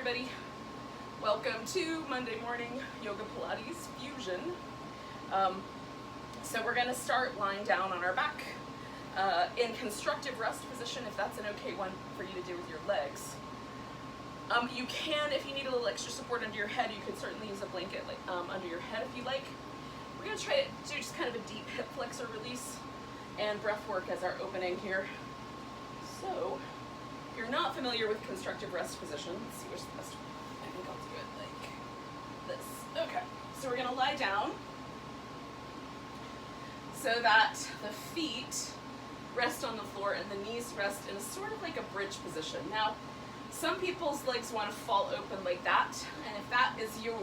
everybody. Welcome to Monday morning yoga Pilates fusion. So we're going to start lying down on our back in constructive rest position, if that's an okay one for you to do with your legs. You can, if you need a little extra support under your head, you could certainly use a blanket under your head if you like. We're going to try to do just kind of a deep hip flexor release and breath work as our opening here. So, if you're not familiar with constructive rest position, let's see which is the best one. I think I'll do it like this. Okay, so we're going to lie down so that the feet rest on the floor and the knees rest in a sort of like a bridge position. Now, some people's legs want to fall open like that, and if that is you,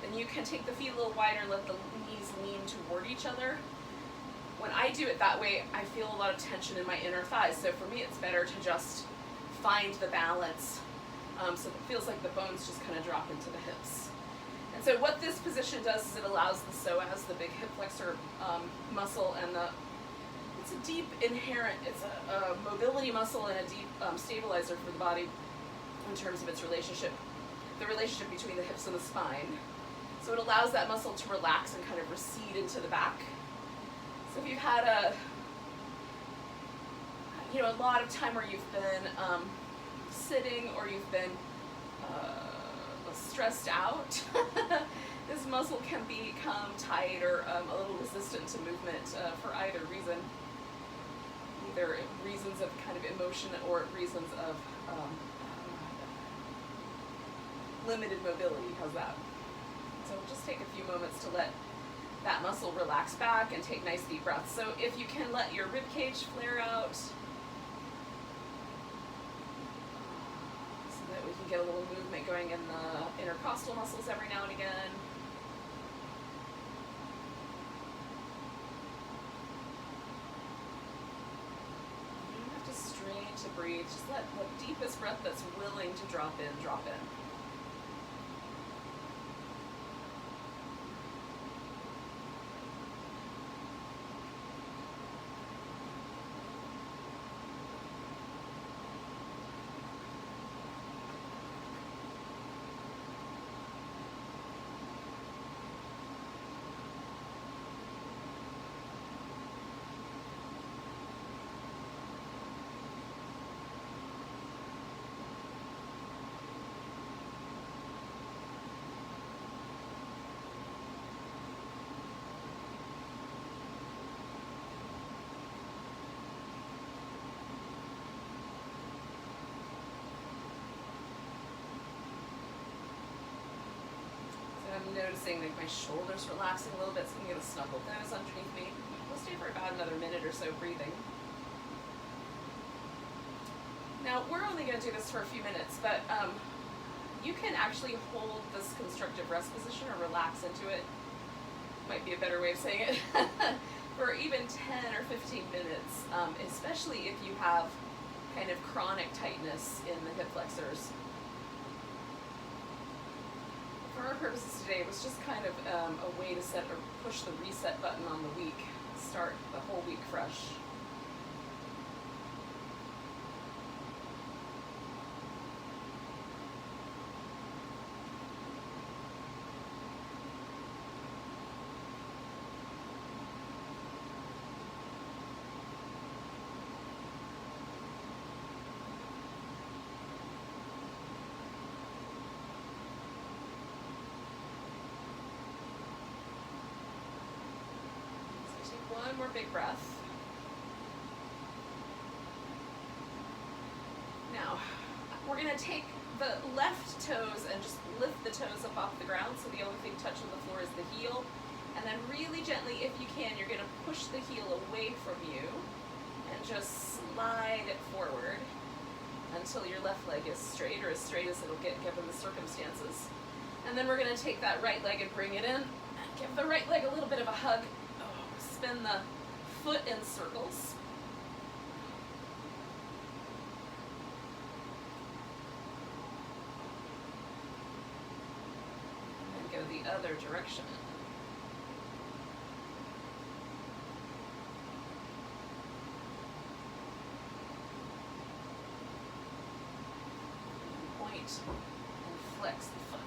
then you can take the feet a little wider and let the knees lean toward each other. When I do it that way, I feel a lot of tension in my inner thighs, so for me it's better to just find the balance so it feels like the bones just kind of drop into the hips. And so what this position does is it allows the psoas, the big hip flexor muscle, and it's a deep inherent, it's a mobility muscle and a deep stabilizer for the body in terms of its relationship, the relationship between the hips and the spine. So it allows that muscle to relax and kind of recede into the back. So if you've had a lot of time where you've been sitting or you've been stressed out, this muscle can become tight or a little resistant to movement for either reason. Either reasons of kind of emotion or reasons of limited mobility. How's that? So just take a few moments to let that muscle relax back and take nice deep breaths. So if you can let your rib cage flare out so that we can get a little movement going in the intercostal muscles every now and again. You don't have to strain to breathe. Just let the deepest breath that's willing to drop in, drop in. I'm noticing like my shoulders relaxing a little bit, so I'm going to snuggle those underneath me. We'll stay for about another minute or so breathing. Now, we're only going to do this for a few minutes, but you can actually hold this constructive rest position or relax into it, might be a better way of saying it, for even 10 or 15 minutes, especially if you have kind of chronic tightness in the hip flexors. For our purposes today, it was just kind of a way to set or push the reset button on the week, start the whole week fresh. One more big breath. Now, we're going to take the left toes and just lift the toes up off the ground, so the only thing touching the floor is the heel. And then really gently, if you can, you're going to push the heel away from you and just slide it forward until your left leg is straight, or as straight as it'll get given the circumstances. And then we're going to take that right leg and bring it in, and give the right leg a little bit of a hug. Spin the foot in circles. And then go the other direction. flex the foot.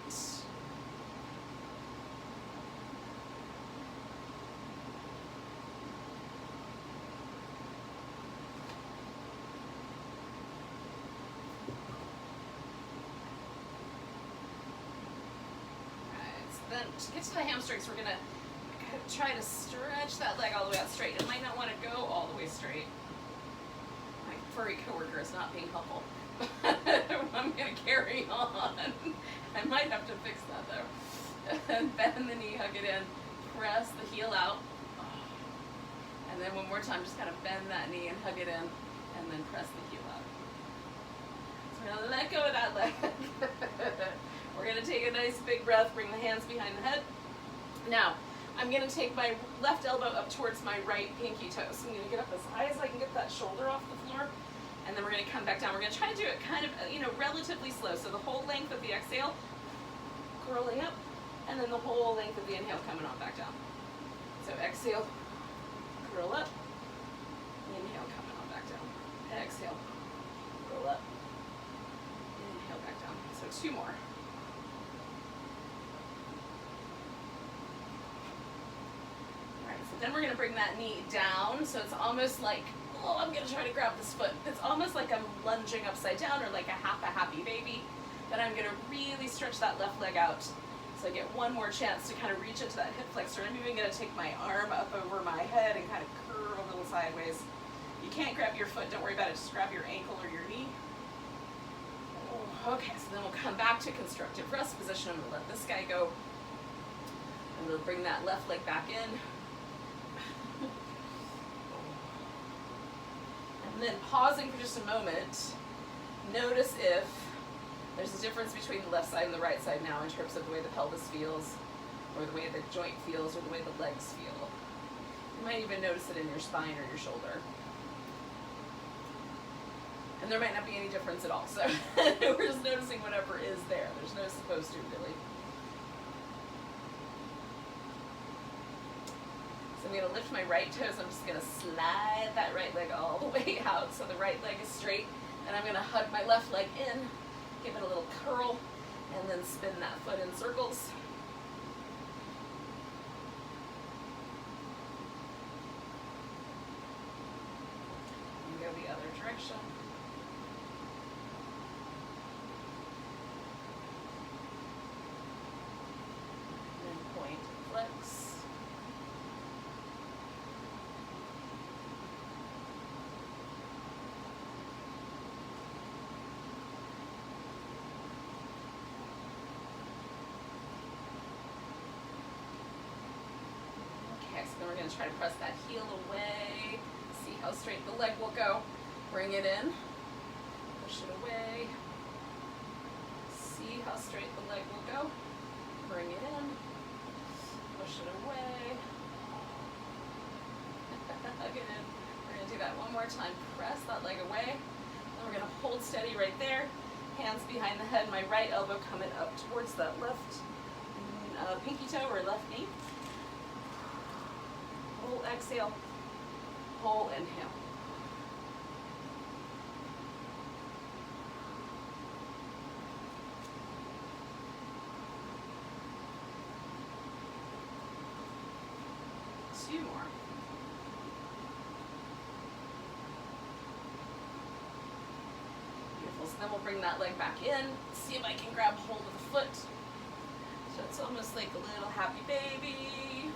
Then to get to the hamstrings, we're gonna try to stretch that leg all the way out straight. It might not want to go all the way straight. My furry coworker is not being helpful. I'm gonna carry on. I might have to fix that though. And bend the knee, hug it in, press the heel out. And then one more time, just kind of bend that knee and hug it in, and then press the heel out. So we're gonna let go of that leg. We're going to take a nice big breath, bring the hands behind the head. Now, I'm going to take my left elbow up towards my right pinky toe. So I'm going to get up as high as I can get that shoulder off the floor, and then we're going to come back down. We're going to try to do it kind of, relatively slow. So the whole length of the exhale, curling up, and then the whole length of the inhale coming on back down. So exhale, curl up, inhale coming on back down. Exhale, curl up, inhale back down. So 2 more. Then we're going to bring that knee down, so it's almost like, oh, I'm going to try to grab this foot. It's almost like I'm lunging upside down, or like a happy baby. Then I'm going to really stretch that left leg out, so I get one more chance to kind of reach into that hip flexor. I'm even going to take my arm up over my head and kind of curl a little sideways. You can't grab your foot, don't worry about it, just grab your ankle or your knee. Okay, so then we'll come back to constructive rest position. I'm going to let this guy go. And we'll bring that left leg back in. And then pausing for just a moment, notice if there's a difference between the left side and the right side now in terms of the way the pelvis feels, or the way the joint feels, or the way the legs feel. You might even notice it in your spine or your shoulder. And there might not be any difference at all, so we're just noticing whatever is there. There's no supposed to, really. So I'm going to lift my right toes. I'm just going to slide that right leg all the way out so the right leg is straight. And I'm going to hug my left leg in, give it a little curl, and then spin that foot in circles. And go the other direction. And then point, flex. Then we're going to try to press that heel away, see how straight the leg will go. Bring it in, push it away, see how straight the leg will go. Bring it in, push it away, hug it in. We're going to do that one more time. Press that leg away. Then we're going to hold steady right there. Hands behind the head, my right elbow coming up towards that left pinky toe or left knee. Whole exhale, whole inhale. Two more. Beautiful. So then we'll bring that leg back in. See if I can grab hold of the foot. So it's almost like a little happy baby.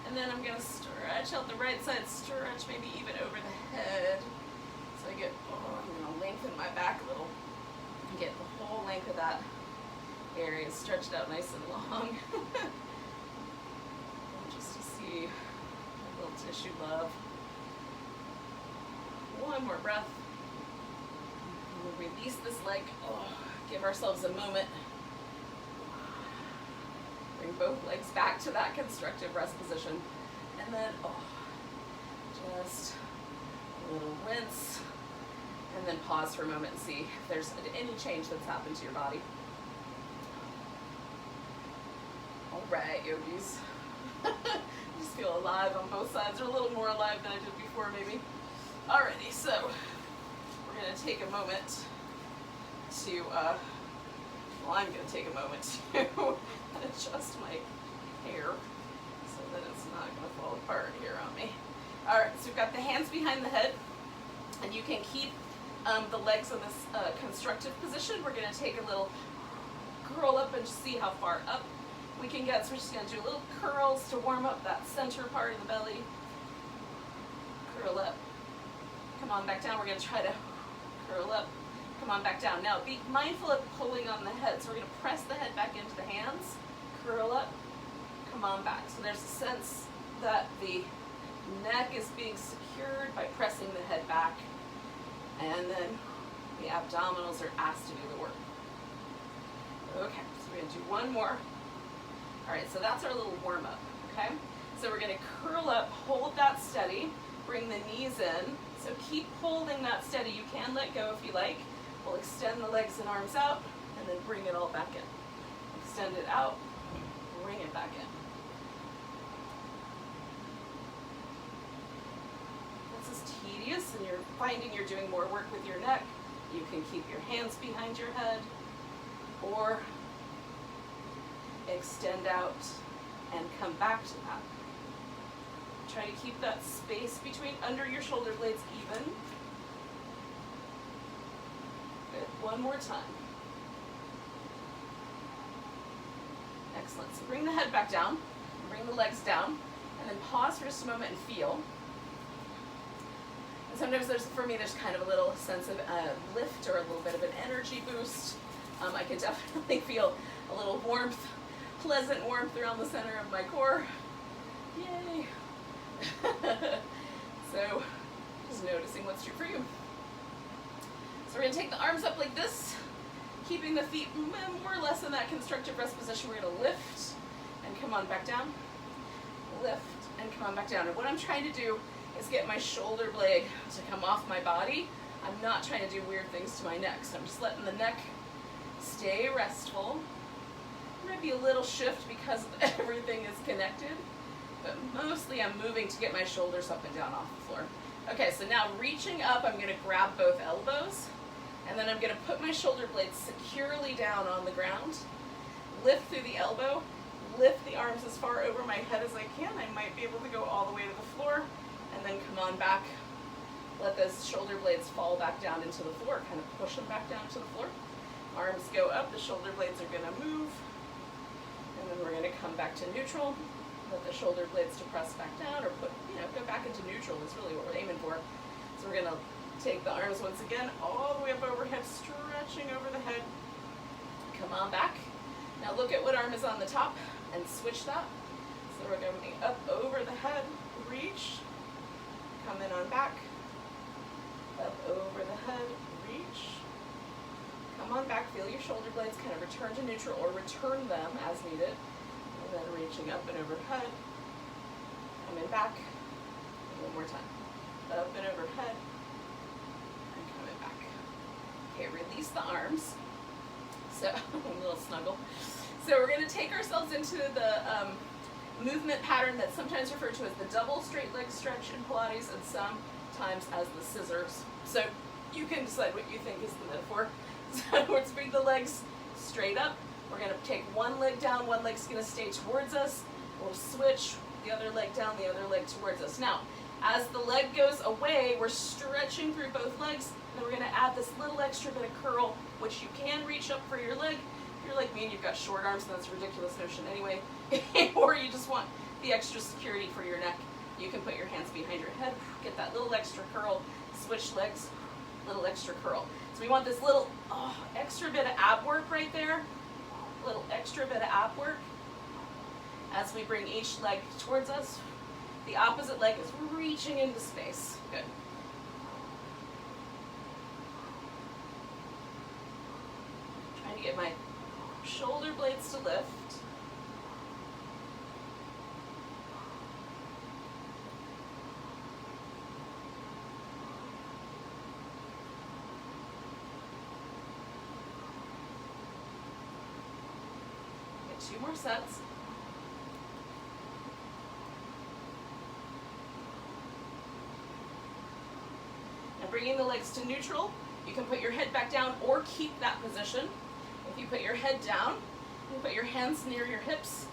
And then I'm going to stretch out the right side, stretch maybe even over the head. So I get, I'm going to lengthen my back a little and get the whole length of that area stretched out nice and long. Just to see a little tissue love. One more breath. And we'll release this leg. Give ourselves a moment. Bring both legs back to that constructive rest position. And then, just a little rinse. And then pause for a moment and see if there's any change that's happened to your body. All right, yogis. Just feel alive on both sides, or a little more alive than I did before, maybe. Alrighty, so we're going to take a moment to Well, I'm going to take a moment to adjust my hair so that it's not going to fall apart here on me. All right, so we've got the hands behind the head, and you can keep the legs in this constructive position. We're going to take a little curl up and just see how far up we can get. So we're just going to do little curls to warm up that center part of the belly. Curl up. Come on back down. We're going to try to curl up. Come on back down. Now be mindful of pulling on the head. So we're going to press the head back into the hands. Curl up. Come on back. So there's a sense that the neck is being secured by pressing the head back. And then the abdominals are asked to do the work. Okay, so we're going to do one more. All right, so that's our little warm up, okay? So we're going to curl up, hold that steady, bring the knees in. So keep holding that steady. You can let go if you like. We'll extend the legs and arms out, and then bring it all back in. Extend it out, bring it back in. This is tedious, and you're finding you're doing more work with your neck. You can keep your hands behind your head, or extend out and come back to that. Try to keep that space between under your shoulder blades even. Good. One more time. Excellent. So bring the head back down, bring the legs down, and then pause for just a moment and feel. And sometimes for me, there's kind of a little sense of lift or a little bit of an energy boost. I can definitely feel a little warmth, pleasant warmth around the center of my core. Yay! So, just noticing what's true for you. So we're going to take the arms up like this, keeping the feet more or less in that constructive rest position. We're going to lift and come on back down. Lift and come on back down. And what I'm trying to do is get my shoulder blade to come off my body. I'm not trying to do weird things to my neck. So I'm just letting the neck stay restful. There might be a little shift because everything is connected, but mostly I'm moving to get my shoulders up and down off the floor. Okay, so now reaching up, I'm going to grab both elbows, and then I'm going to put my shoulder blades securely down on the ground, lift through the elbow, lift the arms as far over my head as I can. I might be able to go all the way to the floor, and then come on back. Let those shoulder blades fall back down into the floor, kind of push them back down to the floor. Arms go up, the shoulder blades are going to move, and then we're going to come back to neutral. Let the shoulder blades to press back down, or go back into neutral is really what we're aiming for. So we're going to take the arms once again all the way up overhead, stretching over the head. Come on back. Now look at what arm is on the top and switch that. So we're going up over the head, reach, come in on back, up over the head, reach, come on back, feel your shoulder blades kind of return to neutral or return them as needed. And then reaching up and overhead, coming back, and one more time. Up and overhead, and coming back. Okay, release the arms. So, a little snuggle. So we're going to take ourselves into the movement pattern that's sometimes referred to as the double straight leg stretch in Pilates and sometimes as the scissors. So you can decide what you think is the metaphor. So let's bring the legs straight up. We're going to take one leg down, one leg's going to stay towards us. We'll switch the other leg down, the other leg towards us. Now, as the leg goes away, we're stretching through both legs, and then we're going to add this little extra bit of curl, which you can reach up for your leg. If you're like me and you've got short arms, then that's a ridiculous notion anyway. Or you just want the extra security for your neck, you can put your hands behind your head, get that little extra curl, switch legs, little extra curl. So we want this little extra bit of ab work right there. Little extra bit of ab work as we bring each leg towards us. The opposite leg is reaching into space. Good. Trying to get my shoulder blades to lift. Get 2 more sets. Bringing the legs to neutral, you can put your head back down or keep that position. If you put your head down, you put your hands near your hips,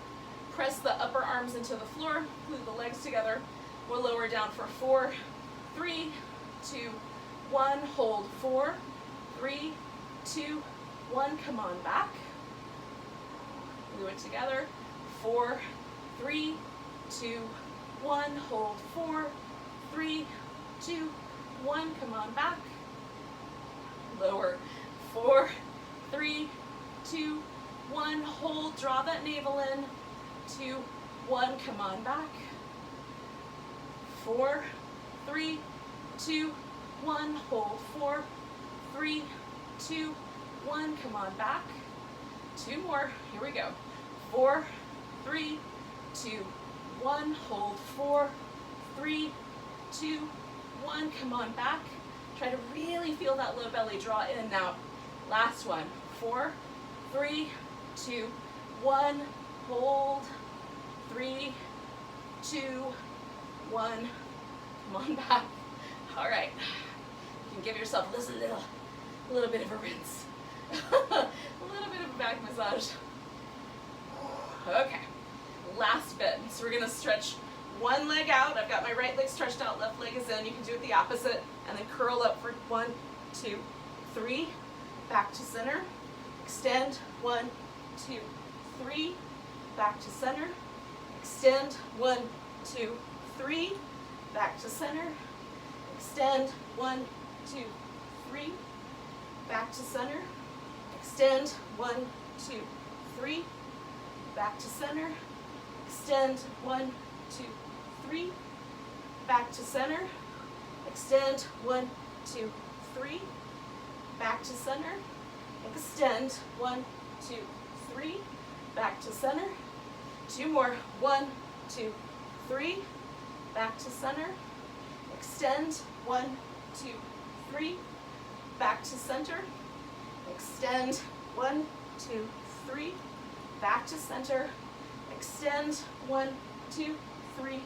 press the upper arms into the floor, glue the legs together. We'll lower down for 4, 3, 2, 1. Hold 4, 3, 2, 1. Come on back. Glue it together. 4, 3, 2, 1. Hold 4, 3, 2, 1. Come on back. Lower. 4, 3, 2, 1. Hold. Draw that navel in. 2, 1. Come on back. 4, 3, 2, 1. Hold. 4, 3, 2, 1. Come on back. 2 more. Here we go. 4, 3, 2, 1. Hold. 4, 3, 2, 1. Come on back. Try to really feel that low belly draw in. Now, last one. 4, 3, 2, 1. Hold. 3, 2, 1. Come on back. All right. You can give yourself a little bit of a rinse. A little bit of a back massage. Okay. Last bit. So we're going to stretch one leg out. I've got my right leg stretched out, left leg is in. You can do it the opposite. And then curl up for 1, 2, 3. Back to center. Extend. 1, 2, 3. Back to center. Extend. 1, 2, 3. Back to center. Extend. 1, 2, 3. Back to center. Extend. 1, 2, 3. Back to center. Extend. 1, 2, 3. Back to center. Extend. 1, 2, 3. Back to center. Extend. 1, 2, 3. Back to center. 2 more. 1, 2, 3. Back to center. Extend. 1, 2, 3. Back to center. Extend. 1, 2, 3. Back to center. Extend. 1, 2, 3.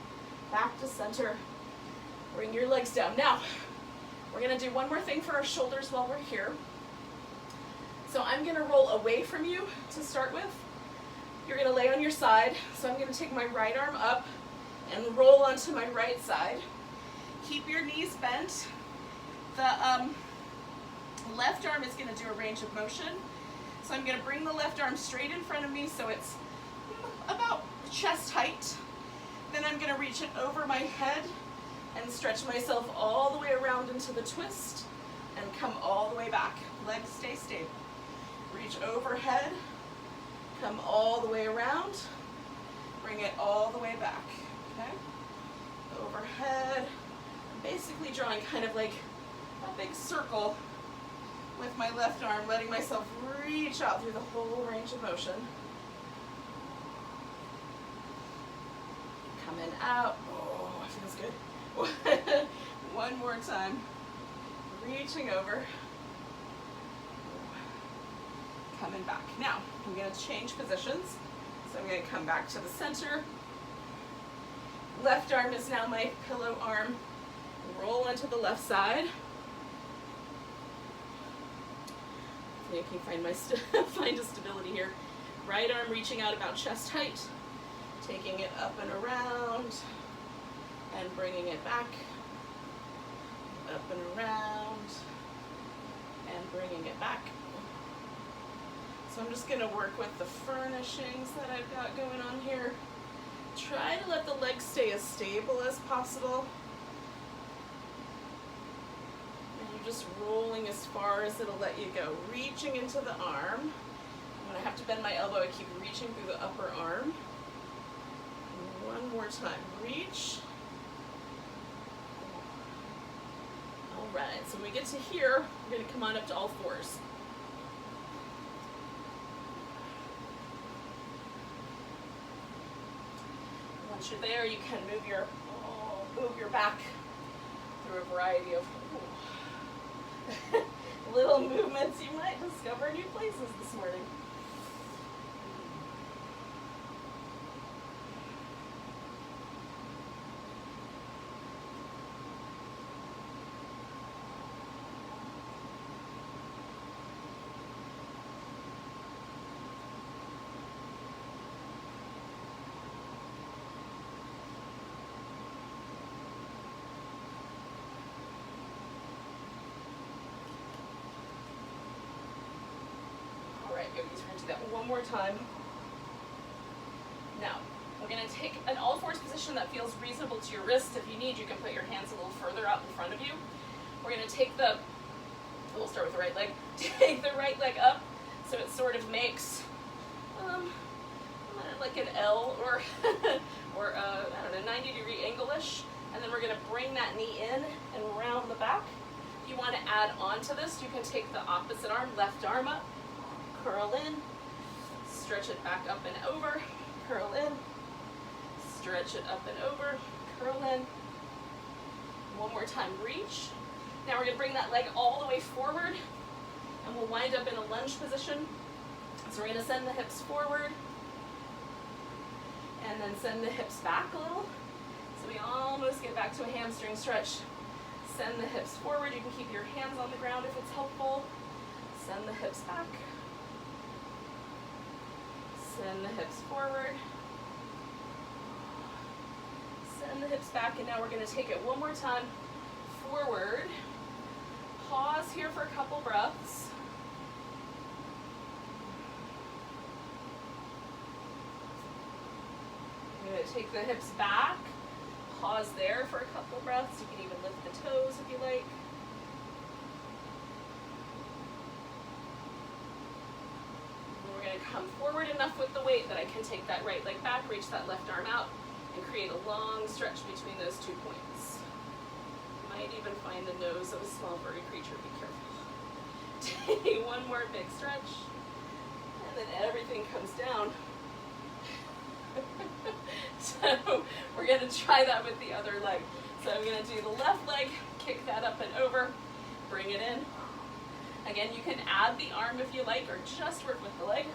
Back to center. Bring your legs down. Now, we're going to do one more thing for our shoulders while we're here. So I'm going to roll away from you to start with. You're going to lay on your side. So I'm going to take my right arm up and roll onto my right side. Keep your knees bent. The left arm is going to do a range of motion. So I'm going to bring the left arm straight in front of me so it's about chest height. Then I'm going to reach it over my head and stretch myself all the way around into the twist and come all the way back. Legs stay stable. Reach overhead, come all the way around, bring it all the way back, okay? Overhead, I'm basically drawing kind of like a big circle with my left arm, letting myself reach out through the whole range of motion. Coming out, oh, it feels good. One more time, reaching over. Coming back. Now, I'm going to change positions. So I'm going to come back to the center. Left arm is now my pillow arm. Roll onto the left side. Hopefully I can find a stability here. Right arm reaching out about chest height. Taking it up and around. And bringing it back. Up and around. And bringing it back. So I'm just going to work with the furnishings that I've got going on here. Try to let the legs stay as stable as possible. And you're just rolling as far as it'll let you go. Reaching into the arm. When I have to bend my elbow, I keep reaching through the upper arm. And one more time. Reach. All right, so when we get to here, we're going to come on up to all fours. Once you're there, you can move your back through a variety of little movements. You might discover new places this morning. yogis. We're gonna do that one more time. Now, we're gonna take an all fours position that feels reasonable to your wrist. If you need, you can put your hands a little further out in front of you. We're gonna take we'll start with the right leg. Take the right leg up so it sort of makes like an L or or I don't know, 90-degree angle-ish. And then we're gonna bring that knee in and round the back. If you wanna add on to this, you can take the opposite arm, left arm up, curl in, stretch it back up and over, curl in, stretch it up and over, curl in. One more time, reach. Now we're gonna bring that leg all the way forward and we'll wind up in a lunge position. So we're gonna send the hips forward and then send the hips back a little. So we almost get back to a hamstring stretch. Send the hips forward. You can keep your hands on the ground if it's helpful. Send the hips back. Send the hips forward. Send the hips back, and now we're gonna take it one more time. Forward. Pause here for a couple breaths. You're gonna take the hips back. Pause there for a couple breaths. You can even lift the toes if you like. And we're going to come forward enough with the weight that I can take that right leg back, reach that left arm out, and create a long stretch between those 2 points. You might even find the nose of a small furry creature. Be careful. Take one more big stretch, and then everything comes down. So we're going to try that with the other leg. So I'm going to do the left leg, kick that up and over, bring it in. Again, you can add the arm if you like, or just work with the leg.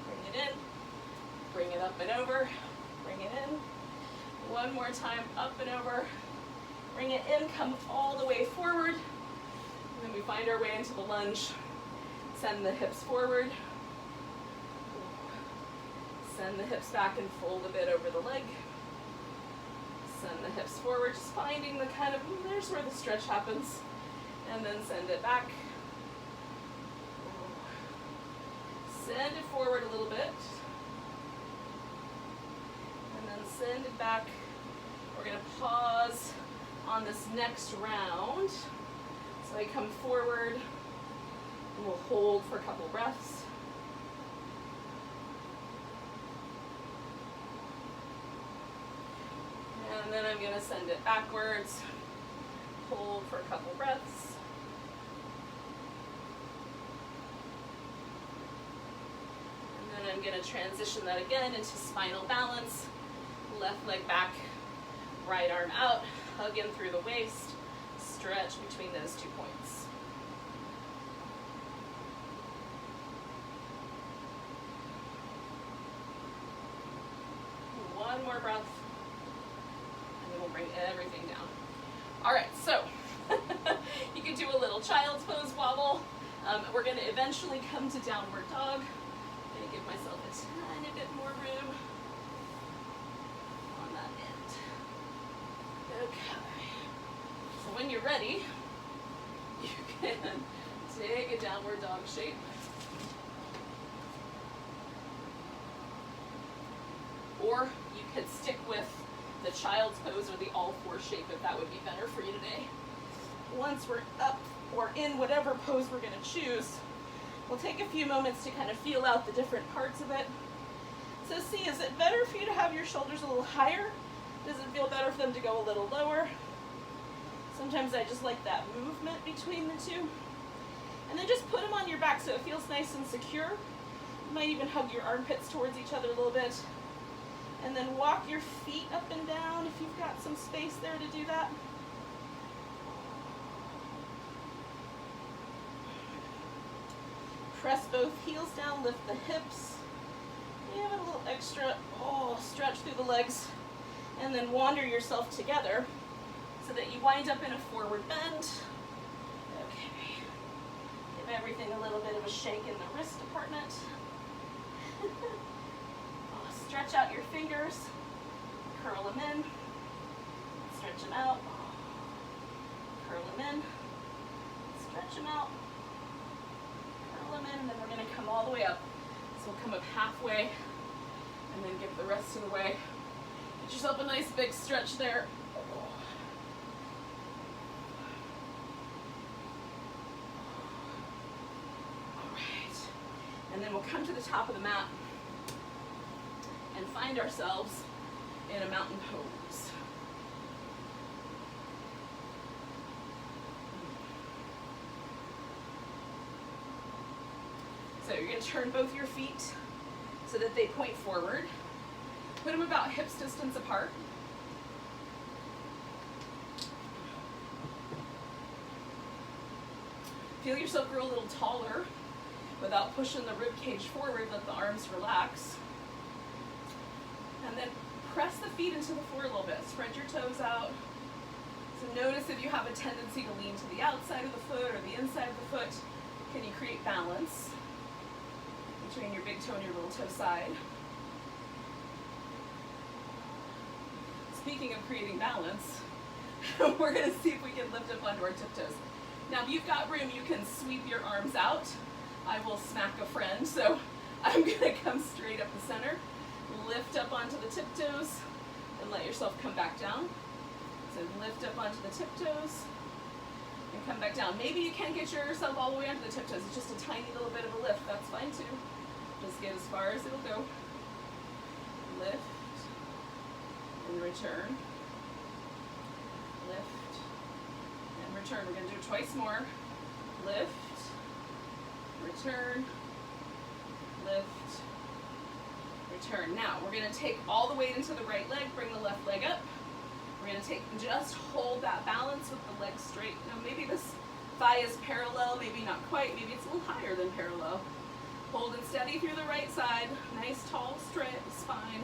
Bring it in, bring it up and over, bring it in. One more time, up and over, bring it in, come all the way forward. And then we find our way into the lunge. Send the hips forward. Send the hips back and fold a bit over the leg. Send the hips forward, just finding the kind of, there's where the stretch happens. And then send it back. Send it forward a little bit. And then send it back. We're going to pause on this next round. So I come forward and we'll hold for a couple breaths. And then I'm going to send it backwards, hold for a couple breaths. And then I'm going to transition that again into spinal balance. Left leg back, right arm out, hug in through the waist, stretch between those 2 points. One more breath. We'll bring everything down. All right, so you can do a little child's pose wobble. We're going to eventually come to downward dog. I'm going to give myself a tiny bit more room on that end. Okay. So when you're ready, you can take a downward dog shape. Or you could stick with the child's pose or the all four shape if that would be better for you today. Once we're up or in whatever pose we're going to choose, we'll take a few moments to kind of feel out the different parts of it. So see, is it better for you to have your shoulders a little higher? Does it feel better for them to go a little lower? Sometimes I just like that movement between the two. And then just put them on your back so it feels nice and secure. You might even hug your armpits towards each other a little bit. And then walk your feet up and down if you've got some space there to do that. Press both heels down, lift the hips. You have a little extra stretch through the legs. And then wander yourself together so that you wind up in a forward bend. Okay. Give everything a little bit of a shake in the wrist department. Stretch out your fingers, curl them in, stretch them out, curl them in, stretch them out, curl them in, and then we're going to come all the way up. So we'll come up halfway and then give the rest of the way. Get yourself a nice big stretch there. All right. And then we'll come to the top of the mat and find ourselves in a mountain pose. So you're going to turn both your feet so that they point forward. Put them about hips distance apart. Feel yourself grow a little taller without pushing the rib cage forward. Let the arms relax. And then press the feet into the floor a little bit. Spread your toes out. So notice if you have a tendency to lean to the outside of the foot or the inside of the foot. Can you create balance between your big toe and your little toe side? Speaking of creating balance, we're going to see if we can lift up onto our tiptoes. Now, if you've got room, you can sweep your arms out. I will smack a friend, so I'm going to come straight up the center. Lift up onto the tiptoes and let yourself come back down. So lift up onto the tiptoes and come back down. Maybe you can't get yourself all the way onto the tiptoes. It's just a tiny little bit of a lift. That's fine too. Just get as far as it'll go. Lift and return. Lift and return. We're going to do it twice more. Lift, return, lift, return. Now, we're going to take all the weight into the right leg, bring the left leg up. We're going to just hold that balance with the legs straight. Now, maybe this thigh is parallel, maybe not quite, maybe it's a little higher than parallel. Hold it steady through the right side. Nice, tall, straight spine.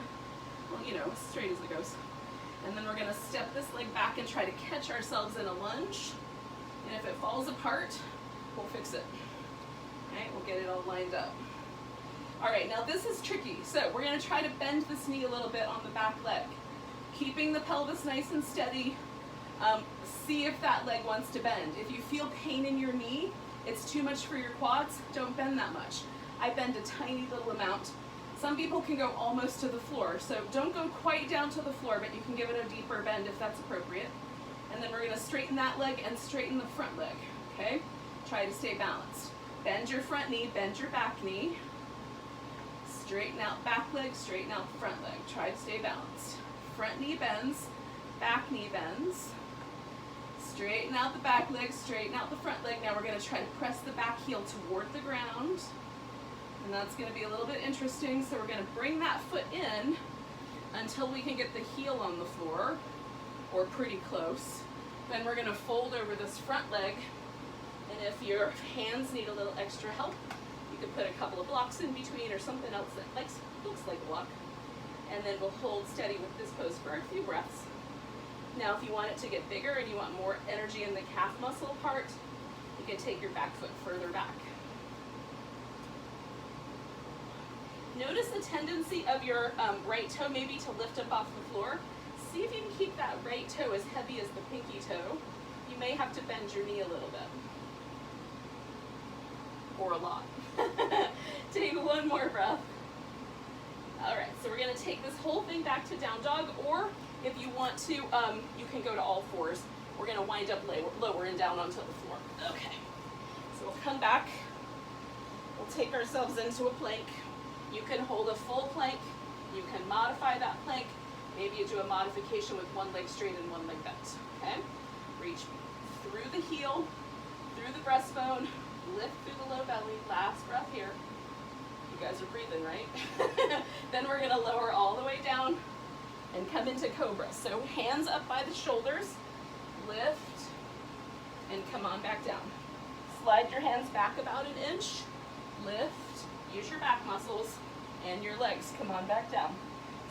Well, you know, as straight as it goes. And then we're going to step this leg back and try to catch ourselves in a lunge. And if it falls apart, we'll fix it. Okay, we'll get it all lined up. All right, now this is tricky. So we're going to try to bend this knee a little bit on the back leg. Keeping the pelvis nice and steady. See if that leg wants to bend. If you feel pain in your knee, it's too much for your quads, don't bend that much. I bend a tiny little amount. Some people can go almost to the floor, so don't go quite down to the floor, but you can give it a deeper bend if that's appropriate. And then we're going to straighten that leg and straighten the front leg, okay? Try to stay balanced. Bend your front knee, bend your back knee. Straighten out back leg, straighten out the front leg. Try to stay balanced. Front knee bends, back knee bends. Straighten out the back leg, straighten out the front leg. Now we're going to try to press the back heel toward the ground. And that's going to be a little bit interesting. So we're going to bring that foot in until we can get the heel on the floor, or pretty close. Then we're going to fold over this front leg. And if your hands need a little extra help, you could put a couple of blocks in between or something else that looks like a block. And then we'll hold steady with this pose for a few breaths. Now, if you want it to get bigger and you want more energy in the calf muscle part, you can take your back foot further back. Notice the tendency of your right toe maybe to lift up off the floor. See if you can keep that right toe as heavy as the pinky toe. You may have to bend your knee a little bit. Or a lot. Take one more breath. All right, so we're going to take this whole thing back to down dog, or if you want to, you can go to all fours. We're going to wind up lower and down onto the floor. Okay, so we'll come back. We'll take ourselves into a plank. You can hold a full plank. You can modify that plank. Maybe you do a modification with one leg straight and one leg bent. Okay, reach through the heel, through the breastbone, lift through the low belly. Last breath here. You guys are breathing, right? Then we're going to lower all the way down and come into cobra. So hands up by the shoulders, lift, and come on back down. Slide your hands back about an inch, lift, use your back muscles, and your legs. Come on back down.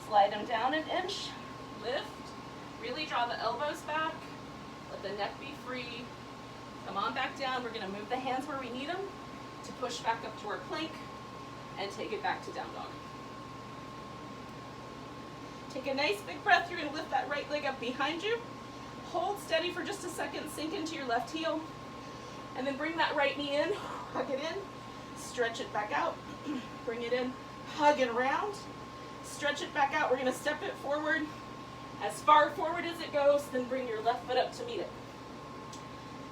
Slide them down an inch, lift, really draw the elbows back, let the neck be free. Come on back down. We're going to move the hands where we need them to push back up to our plank and take it back to down dog. Take a nice big breath. You're going to lift that right leg up behind you. Hold steady for just a second. Sink into your left heel. And then bring that right knee in. Hug it in. Stretch it back out. Bring it in, hug and round. Stretch it back out. We're going to step it forward as far forward as it goes, then bring your left foot up to meet it.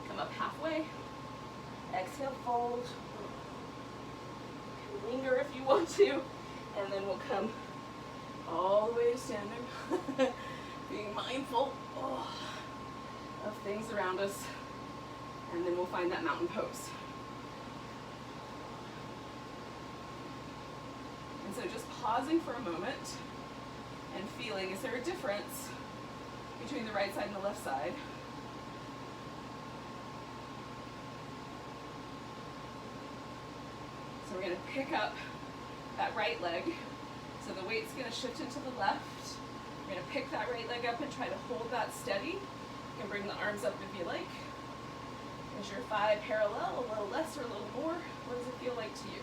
Come up halfway. Exhale, fold. You can linger if you want to, and then we'll come all the way to standing. Being mindful of things around us, and then we'll find that mountain pose. And so just pausing for a moment and feeling, is there a difference between the right side and the left side? So we're going to pick up that right leg. So the weight's going to shift into the left. We're going to pick that right leg up and try to hold that steady. You can bring the arms up if you like. Is your thigh parallel, a little less or a little more? What does it feel like to you?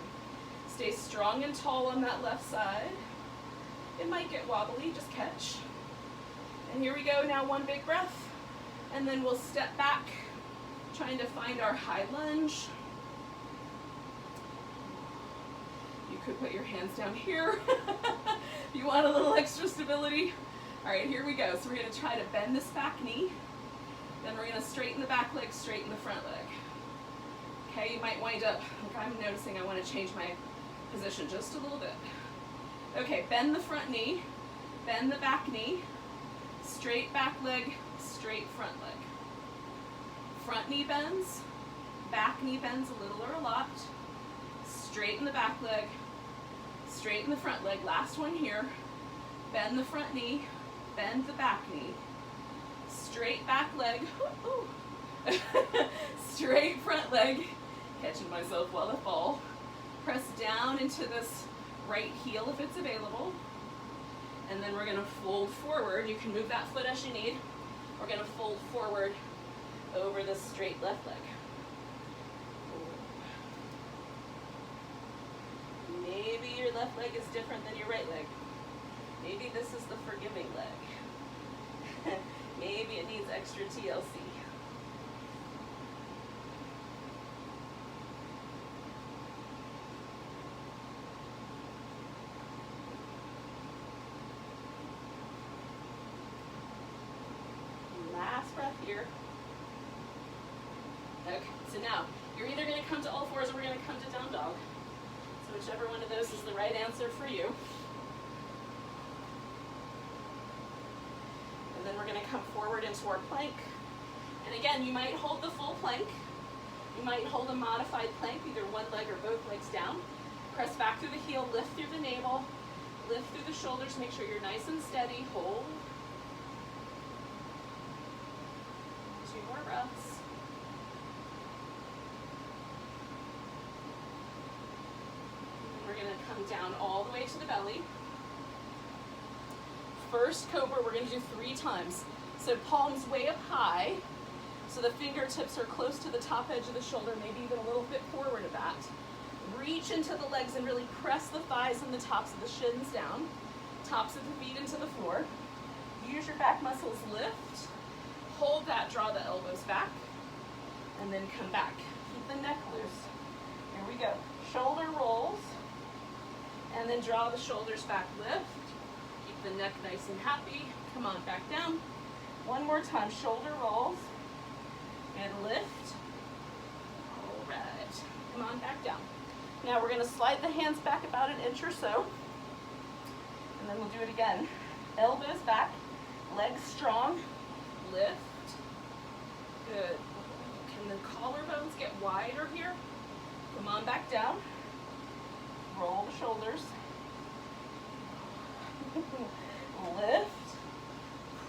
Stay strong and tall on that left side. It might get wobbly, just catch. And here we go, now one big breath. And then we'll step back, trying to find our high lunge. You could put your hands down here if you want a little extra stability. All right, here we go. So we're gonna try to bend this back knee. Then we're gonna straighten the back leg, straighten the front leg. Okay, you might wind up, like I'm noticing I wanna change my position just a little bit. Okay, bend the front knee, bend the back knee, straight back leg, straight front leg. Front knee bends, back knee bends a little or a lot. Straighten the back leg, straighten the front leg. Last one here. Bend the front knee, bend the back knee. Straight back leg, straight front leg. Catching myself while I fall. Press down into this right heel if it's available. And then we're gonna fold forward. You can move that foot as you need. We're gonna fold forward over the straight left leg. Maybe your left leg is different than your right leg. Maybe this is the forgiving leg. Maybe it needs extra TLC. Last breath here. Okay, so now you're either going to come to all fours or we're going to come to down dog. So whichever one of those is the right answer for you. And then we're going to come forward into our plank. And again, you might hold the full plank. You might hold a modified plank, either one leg or both legs down. Press back through the heel, lift through the navel, lift through the shoulders, make sure you're nice and steady. Hold. 2 more breaths. And we're going to come down all the way to the belly. First cobra, we're going to do 3 times. So palms way up high, so the fingertips are close to the top edge of the shoulder, maybe even a little bit forward of that. Reach into the legs and really press the thighs and the tops of the shins down, tops of the feet into the floor. Use your back muscles, lift, hold that, draw the elbows back, and then come back. Keep the neck loose. Here we go. Shoulder rolls, and then draw the shoulders back, lift. Keep the neck nice and happy. Come on, back down. One more time, shoulder rolls, and lift. All right, come on, back down. Now we're gonna slide the hands back about 1 inch or so, and then we'll do it again. Elbows back, legs strong, lift. Good. Can the collarbones get wider here? Come on, back down. Roll the shoulders. Lift.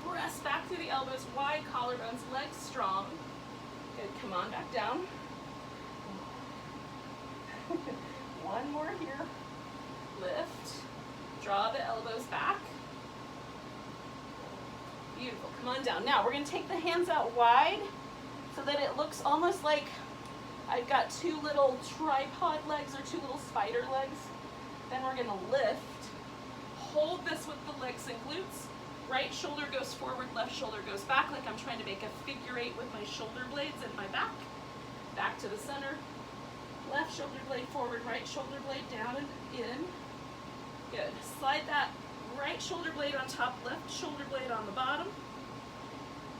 Press back through the elbows, wide collarbones, legs strong. Good, come on, back down. One more here. Lift. Draw the elbows back. Beautiful, come on down. Now we're gonna take the hands out wide so that it looks almost like I've got 2 little tripod legs or 2 little spider legs. Then we're gonna lift. Hold this with the legs and glutes. Right shoulder goes forward, left shoulder goes back, like I'm trying to make a figure 8 with my shoulder blades and my back. Back to the center. Left shoulder blade forward, right shoulder blade down and in. Slide that right shoulder blade on top, left shoulder blade on the bottom.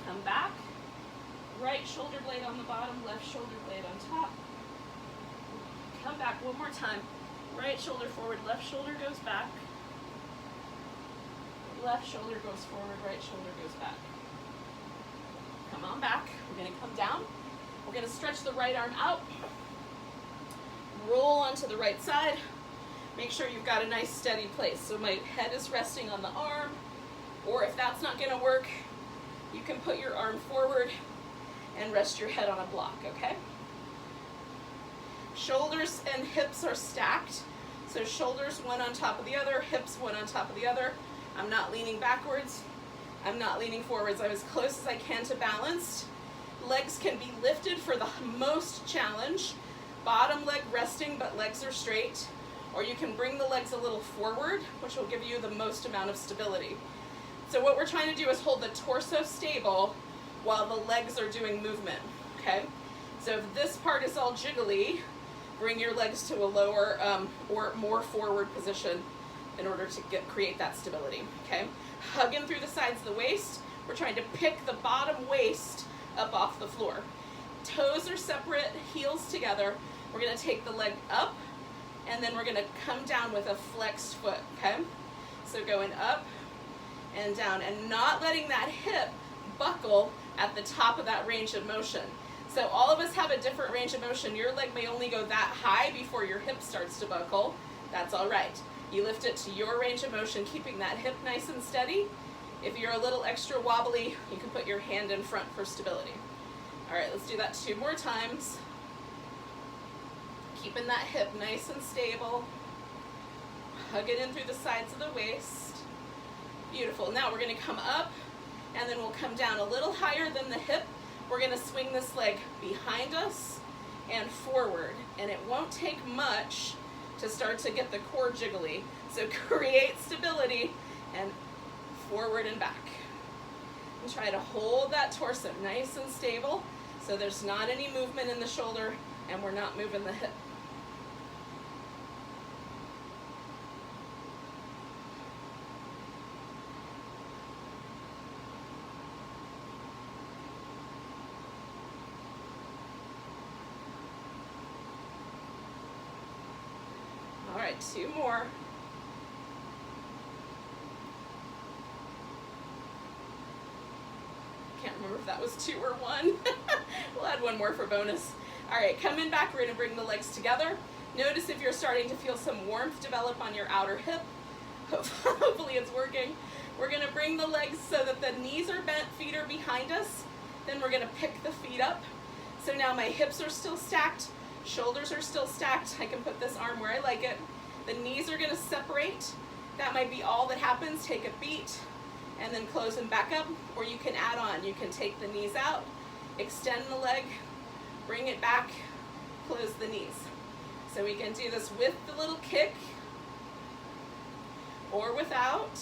Come back. Right shoulder blade on the bottom, left shoulder blade on top. Come back one more time. Right shoulder forward, left shoulder goes back. Left shoulder goes forward, right shoulder goes back. Come on back. We're going to come down. We're going to stretch the right arm out. Roll onto the right side. Make sure you've got a nice steady place. So my head is resting on the arm, or if that's not going to work, you can put your arm forward and rest your head on a block, okay? Shoulders and hips are stacked. So shoulders one on top of the other, hips one on top of the other. I'm not leaning backwards. I'm not leaning forwards. I'm as close as I can to balanced. Legs can be lifted for the most challenge. Bottom leg resting, but legs are straight. Or you can bring the legs a little forward, which will give you the most amount of stability. So what we're trying to do is hold the torso stable while the legs are doing movement, okay? So if this part is all jiggly, bring your legs to a lower or more forward position in order to create that stability, okay? Hug in through the sides of the waist. We're trying to pick the bottom waist up off the floor. Toes are separate, heels together. We're gonna take the leg up, and then we're gonna come down with a flexed foot, okay? So going up and down, and not letting that hip buckle at the top of that range of motion. So all of us have a different range of motion. Your leg may only go that high before your hip starts to buckle. That's all right. You lift it to your range of motion, keeping that hip nice and steady. If you're a little extra wobbly, you can put your hand in front for stability. All right, let's do that 2 more times. Keeping that hip nice and stable. Hug it in through the sides of the waist. Beautiful. Now we're going to come up, and then we'll come down a little higher than the hip. We're going to swing this leg behind us and forward, and it won't take much to start to get the core jiggly. So create stability and forward and back. And try to hold that torso nice and stable so there's not any movement in the shoulder and we're not moving the hip. All right, 2 more. Can't remember if that was 2 or 1. We'll add 1 more for bonus. All right, coming back, we're gonna bring the legs together. Notice if you're starting to feel some warmth develop on your outer hip. Hopefully it's working. We're gonna bring the legs so that the knees are bent, feet are behind us. Then we're gonna pick the feet up. So now my hips are still stacked, shoulders are still stacked. I can put this arm where I like it. The knees are gonna separate. That might be all that happens. Take a beat and then close them back up, or you can add on. You can take the knees out, extend the leg, bring it back, close the knees. So we can do this with the little kick or without.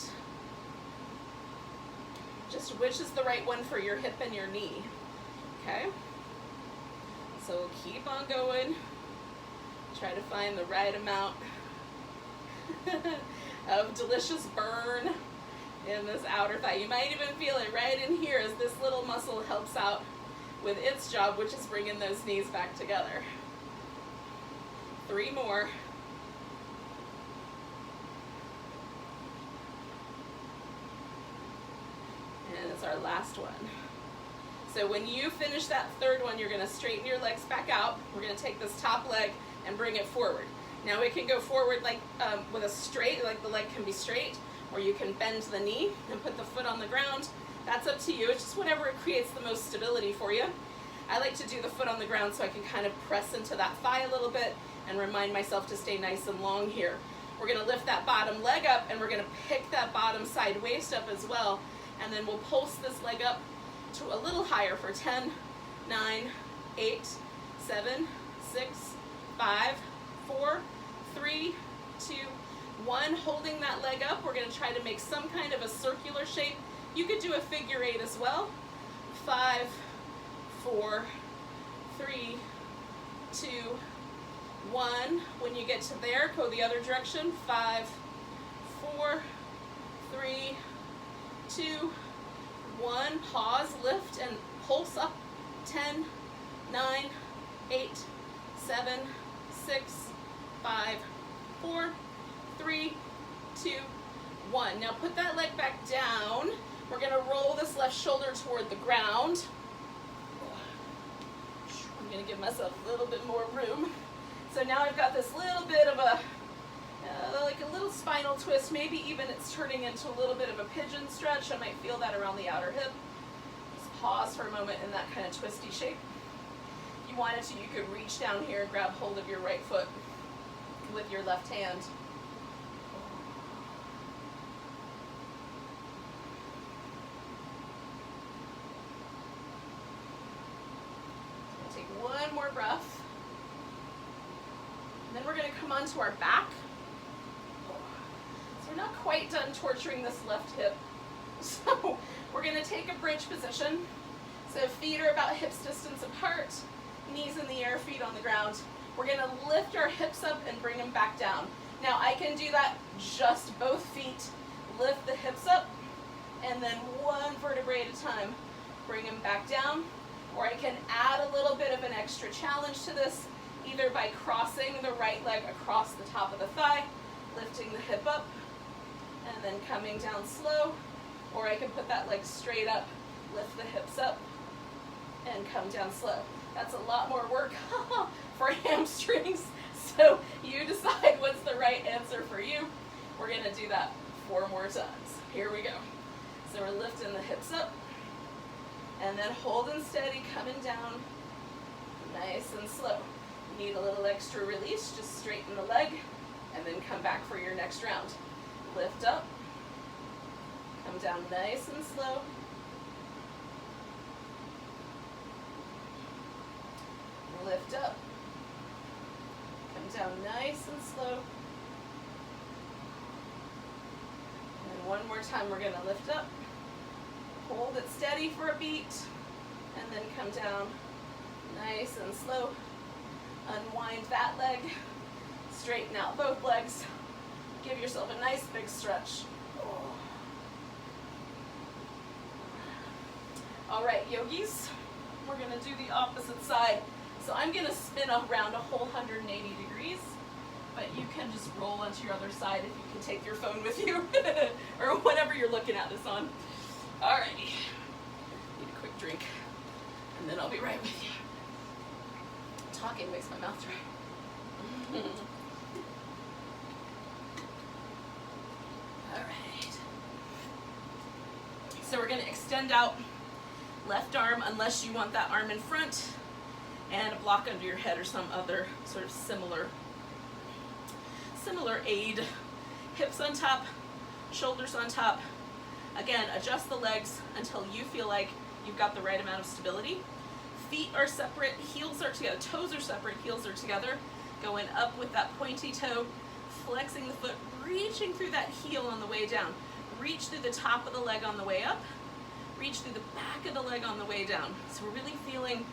Just which is the right one for your hip and your knee, okay? So we'll keep on going. Try to find the right amount of delicious burn in this outer thigh. You might even feel it right in here as this little muscle helps out with its job, which is bringing those knees back together. 3 more. And it's our last one. So when you finish that 3rd one, you're gonna straighten your legs back out. We're gonna take this top leg and bring it forward. Now it can go forward like with a straight, like the leg can be straight, or you can bend the knee and put the foot on the ground. That's up to you. It's just whatever creates the most stability for you. I like to do the foot on the ground so I can kind of press into that thigh a little bit and remind myself to stay nice and long here. We're gonna lift that bottom leg up and we're gonna pick that bottom side waist up as well. And then we'll pulse this leg up to a little higher for 10, 9, 8, 7, 6, 5, 4, 3, 2, 1. Holding that leg up, we're going to try to make some kind of a circular shape. You could do a figure 8 as well. 5, 4, 3, 2, 1. When you get to there, go the other direction. 5, 4, 3, 2, 1. Pause, lift, and pulse up. 10, 9, 8, 7, 6, 5, 4, 3, 2, 1. Now put that leg back down. We're going to roll this left shoulder toward the ground. I'm going to give myself a little bit more room. So now I've got this little bit of a, like a little spinal twist. Maybe even it's turning into a little bit of a pigeon stretch. I might feel that around the outer hip. Just pause for a moment in that kind of twisty shape. If you wanted to, you could reach down here and grab hold of your right foot with your left hand. Take one more breath. And then we're going to come onto our back. So we're not quite done torturing this left hip. So we're going to take a bridge position. So feet are about hips distance apart, knees in the air, feet on the ground. We're going to lift our hips up and bring them back down. Now I can do that just both feet. Lift the hips up and then one vertebrae at a time. Bring them back down. Or I can add a little bit of an extra challenge to this, either by crossing the right leg across the top of the thigh, lifting the hip up, and then coming down slow. Or I can put that leg straight up, lift the hips up, and come down slow. That's a lot more work for hamstrings, so you decide what's the right answer for you. We're going to do that 4 more times. Here we go. So we're lifting the hips up, and then holding steady, coming down, nice and slow. You need a little extra release, just straighten the leg, and then come back for your next round. Lift up, come down nice and slow. Lift up, come down nice and slow. And then one more time, we're going to lift up, hold it steady for a beat, and then come down nice and slow. Unwind that leg, straighten out both legs, give yourself a nice big stretch. All right, yogis, we're going to do the opposite side. So I'm going to spin around a whole 180 degrees, but you can just roll onto your other side if you can take your phone with you, or whatever you're looking at this on. Alrighty, need a quick drink, and then I'll be right with you. Talking makes my mouth dry. Alright. So we're going to extend out left arm, unless you want that arm in front, and a block under your head or some other sort of similar aid. Hips on top, shoulders on top. Again, adjust the legs until you feel like you've got the right amount of stability. Feet are separate, heels are together, toes are separate, heels are together. Going up with that pointy toe, flexing the foot, reaching through that heel on the way down. Reach through the top of the leg on the way up, reach through the back of the leg on the way down. So we're really feeling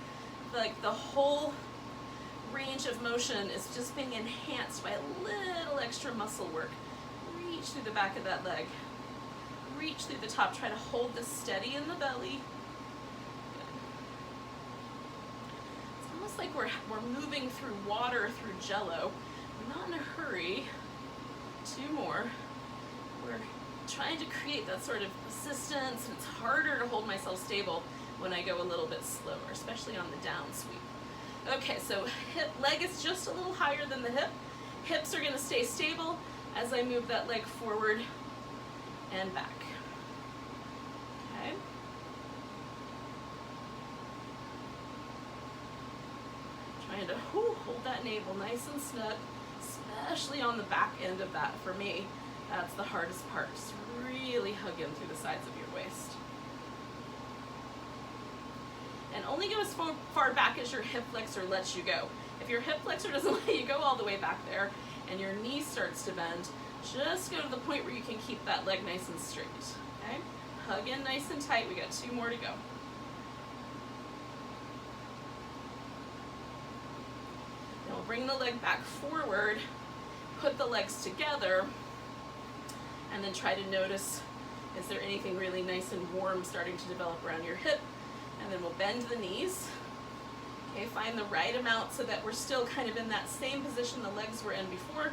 like the whole range of motion is just being enhanced by a little extra muscle work. Reach through the back of that leg. Reach through the top. Try to hold this steady in the belly. Good. It's almost like we're moving through water, through jello. We're not in a hurry. 2 more. We're trying to create that sort of assistance, and it's harder to hold myself stable when I go a little bit slower, especially on the down sweep. Okay, so leg is just a little higher than the hip. Hips are going to stay stable as I move that leg forward and back. Okay. Trying to hold that navel nice and snug, especially on the back end of that. For me, that's the hardest part. Just really hug in through the sides of your waist. And only go as far back as your hip flexor lets you go. If your hip flexor doesn't let you go all the way back there and your knee starts to bend, just go to the point where you can keep that leg nice and straight. Okay? Hug in nice and tight. We got 2 more to go. Now we'll bring the leg back forward, put the legs together, And then try to notice, is there anything really nice and warm starting to develop around your hip? And then we'll bend the knees. Okay, find the right amount so that we're still kind of in that same position the legs were in before.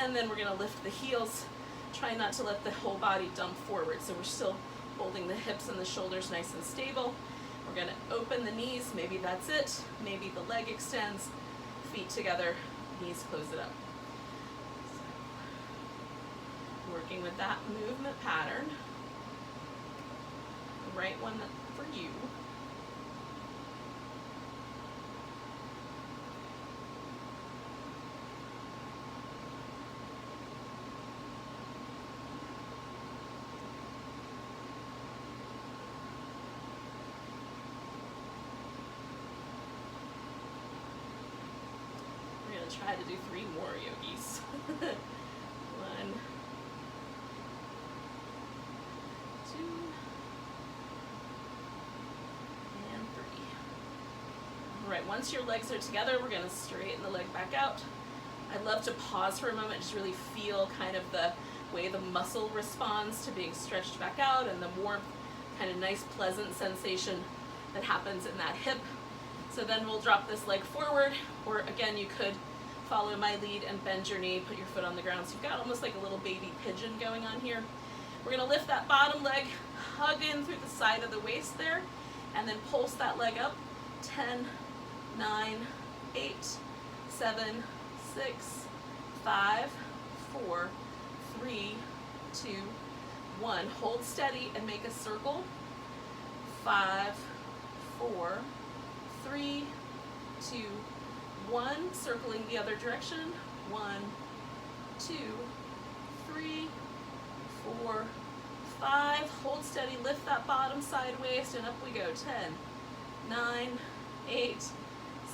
And then we're gonna lift the heels. Try not to let the whole body dump forward. So we're still holding the hips and the shoulders nice and stable. We're gonna open the knees, maybe that's it. Maybe the leg extends, feet together, knees close it up. So, working with that movement pattern. The right one for you. Try to do 3 more, yogis. 1, 2, and 3. All right, once your legs are together, we're gonna straighten the leg back out. I'd love to pause for a moment, just really feel kind of the way the muscle responds to being stretched back out and the warmth, kind of nice, pleasant sensation that happens in that hip. So then we'll drop this leg forward, or again, you could follow my lead and bend your knee, put your foot on the ground. So you've got almost like a little baby pigeon going on here. We're gonna lift that bottom leg, hug in through the side of the waist there, and then pulse that leg up. 10, 9, 8, 7, 6, 5, 4, 3, 2, 1. Hold steady and make a circle. 5, 4, 3, 2, 1, circling the other direction. 1, 2, 3, 4, 5. Hold steady, lift that bottom side waist, and up we go. 10, 9, 8,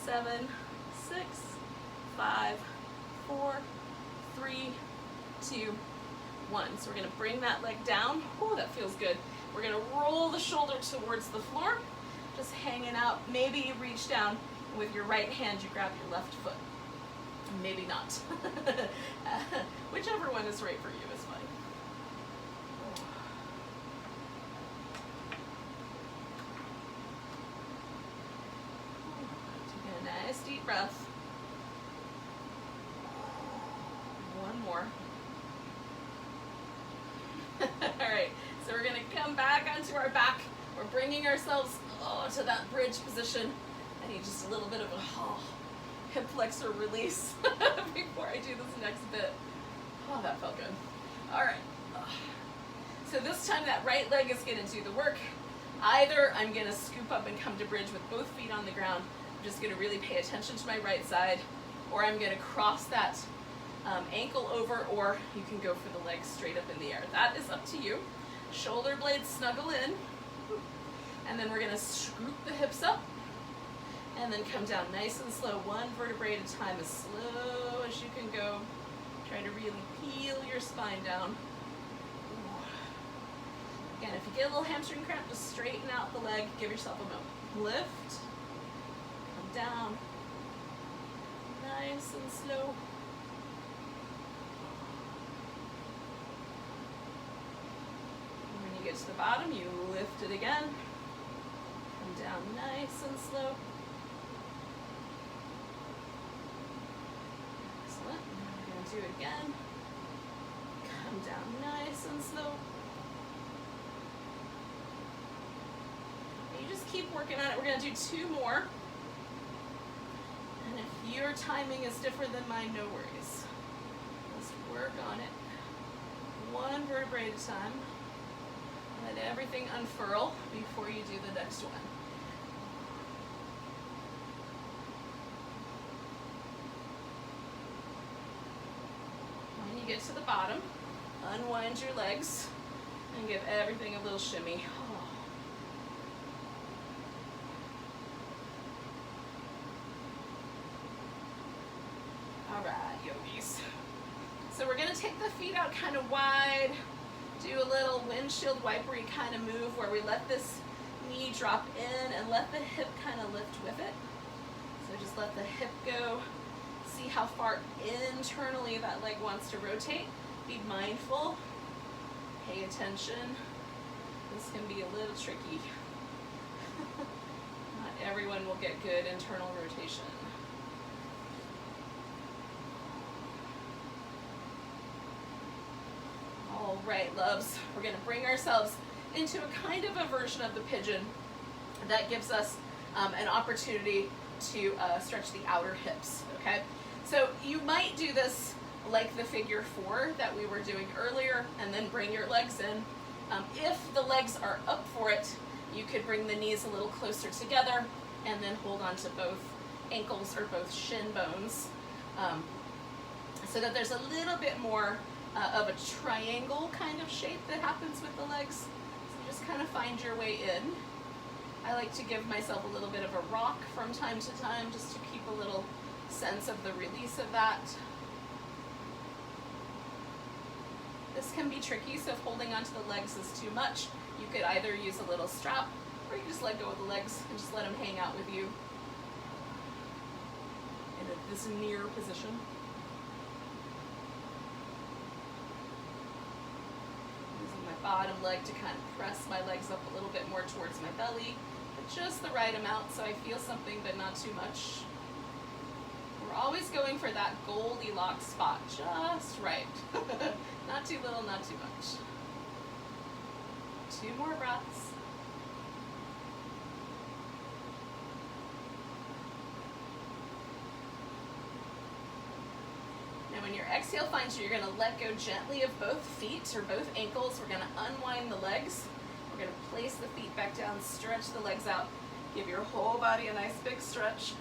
7, 6, 5, 4, 3, 2, 1. So we're gonna bring that leg down. Oh, that feels good. We're gonna roll the shoulder towards the floor, just hanging out. Maybe you reach down. With your right hand, you grab your left foot. Maybe not. Whichever one is right for you is fine. Take a nice deep breath. One more. All right, so we're gonna come back onto our back. We're bringing ourselves to that bridge position. I need just a little bit of a hip flexor release before I do this next bit. Oh, that felt good. All right. So this time that right leg is going to do the work. Either I'm going to scoop up and come to bridge with both feet on the ground. I'm just going to really pay attention to my right side. Or I'm going to cross that ankle over, or you can go for the legs straight up in the air. That is up to you. Shoulder blades snuggle in. And then we're going to scoop the hips up. And then come down nice and slow, 1 vertebrae at a time, as slow as you can go. Try to really peel your spine down. Again, if you get a little hamstring cramp, just straighten out the leg, give yourself a moment. Lift, come down, nice and slow. And when you get to the bottom, you lift it again. Come down nice and slow. Do it again. Come down nice and slow. And you just keep working on it. We're going to do 2 more. And if your timing is different than mine, no worries. Let's work on it. 1 vertebrae at a time. Let everything unfurl before you do the next one. Get to the bottom, unwind your legs, and give everything a little shimmy. All right, yogis. So we're gonna take the feet out kind of wide, do a little windshield wipery kind of move where we let this knee drop in and let the hip kind of lift with it. So just let the hip go. See how far internally that leg wants to rotate. Be mindful Pay attention. This can be a little tricky. Not everyone will get good internal rotation. All right, loves, we're going to bring ourselves into a kind of a version of the pigeon that gives us an opportunity to stretch the outer hips, okay? So you might do this like the figure 4 that we were doing earlier, and then bring your legs in. If the legs are up for it, you could bring the knees a little closer together and then hold on to both ankles or both shin bones, so that there's a little bit more of a triangle kind of shape that happens with the legs. So just kind of find your way in. I like to give myself a little bit of a rock from time to time just to keep a little sense of the release of that. This can be tricky, so if holding onto the legs is too much, you could either use a little strap, or you can just let go of the legs and just let them hang out with you in this near position. Using my bottom leg to kind of press my legs up a little bit more towards my belly, but just the right amount so I feel something but not too much. We're always going for that Goldilocks spot, just right. Not too little, not too much. 2 more breaths. Now when your exhale finds you, you're going to let go gently of both feet or both ankles. We're going to unwind the legs. We're going to place the feet back down, stretch the legs out. Give your whole body a nice big stretch.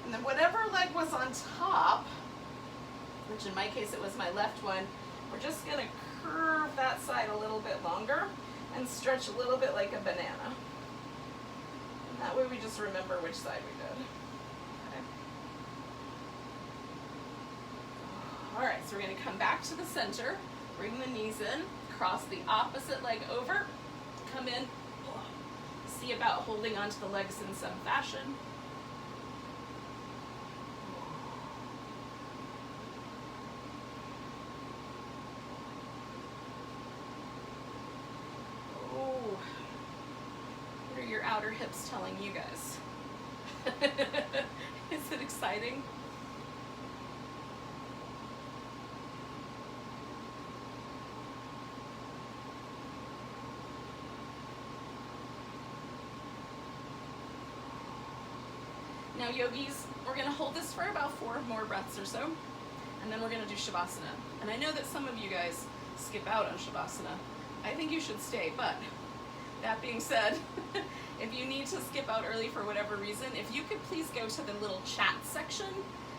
And then whatever leg was on top, which in my case it was my left one, we're just going to curve that side a little bit longer and stretch a little bit like a banana. And that way we just remember which side we did. Okay. All right, so we're going to come back to the center, bring the knees in, cross the opposite leg over, come in, see about holding onto the legs in some fashion. Your outer hips telling you guys? Is it exciting? Now yogis, we're going to hold this for about 4 more breaths or so, and then we're going to do Shavasana. And I know that some of you guys skip out on Shavasana. I think you should stay, but that being said, if you need to skip out early for whatever reason, if you could please go to the little chat section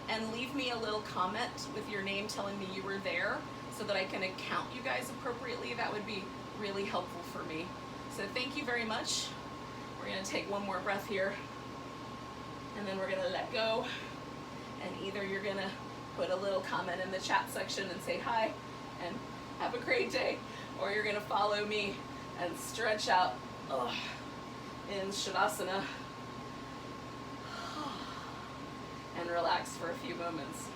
and leave me a little comment with your name telling me you were there so that I can account you guys appropriately, that would be really helpful for me. So thank you very much. We're going to take 1 more breath here, and then we're going to let go. And either you're going to put a little comment in the chat section and say hi and have a great day, or you're going to follow me and stretch out in Shavasana and relax for a few moments.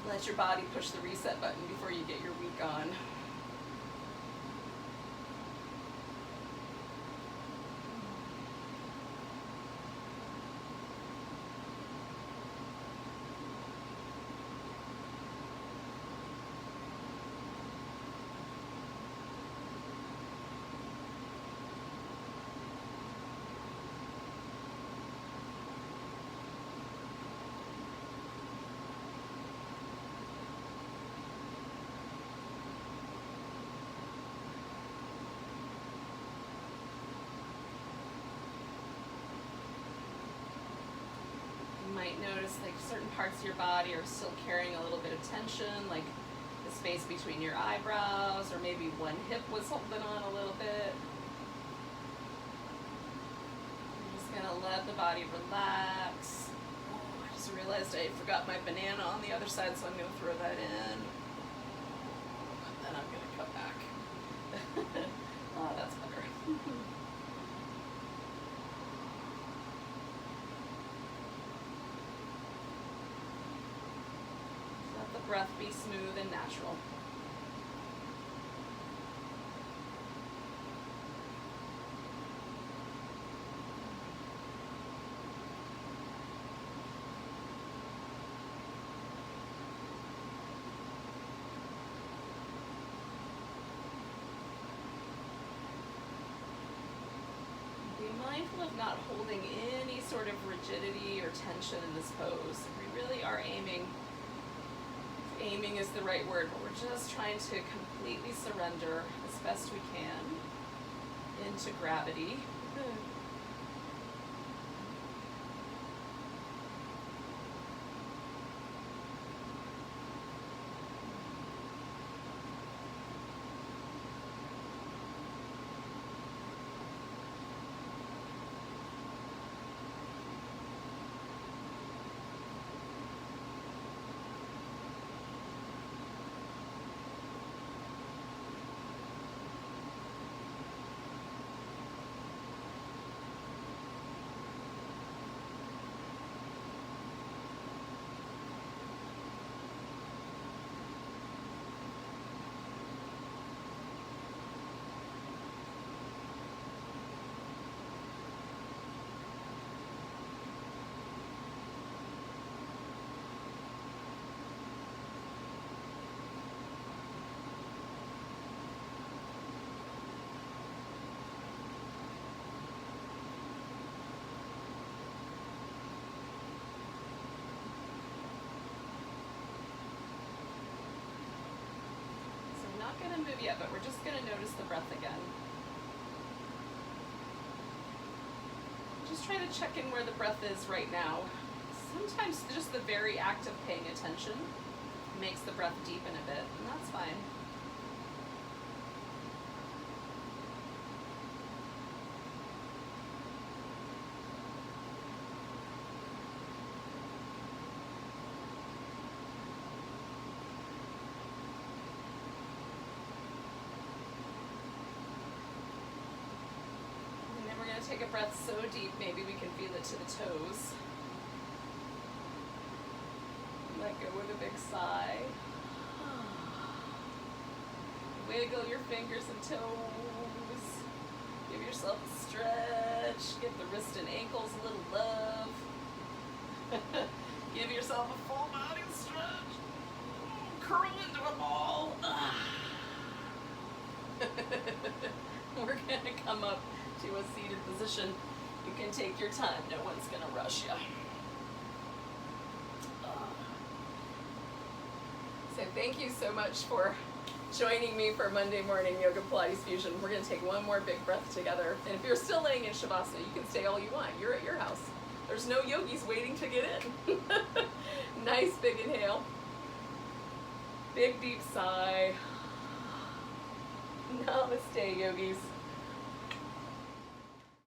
Let your body push the reset button before you get your week on. Might notice like certain parts of your body are still carrying a little bit of tension, like the space between your eyebrows, or maybe one hip was holding on a little bit. I'm just gonna let the body relax. Oh, I just realized I forgot my banana on the other side, so I'm gonna throw that in. And then I'm gonna cut back. Oh, that's better. the breath be smooth and natural. Mindful of not holding any sort of rigidity or tension in this pose. We really are aiming is the right word, but we're just trying to completely surrender as best we can into gravity. Going to move yet, but we're just going to notice the breath again. Just trying to check in where the breath is right now. Sometimes just the very act of paying attention makes the breath deepen a bit, and that's fine. Take a breath so deep, maybe we can feel it to the toes. Let go with a big sigh. Wiggle your fingers and toes. Give yourself a stretch. Give the wrist and ankles a little love. Give yourself a full body stretch. Curl into a ball. We're going to come up to a seated position. You can take your time. No one's going to rush you. So thank you so much for joining me for Monday morning Yoga Pilates Fusion. We're going to take one more big breath together. And if you're still laying in Shavasana, you can stay all you want. You're at your house. There's no yogis waiting to get in. Nice big inhale. Big deep sigh. Namaste, yogis.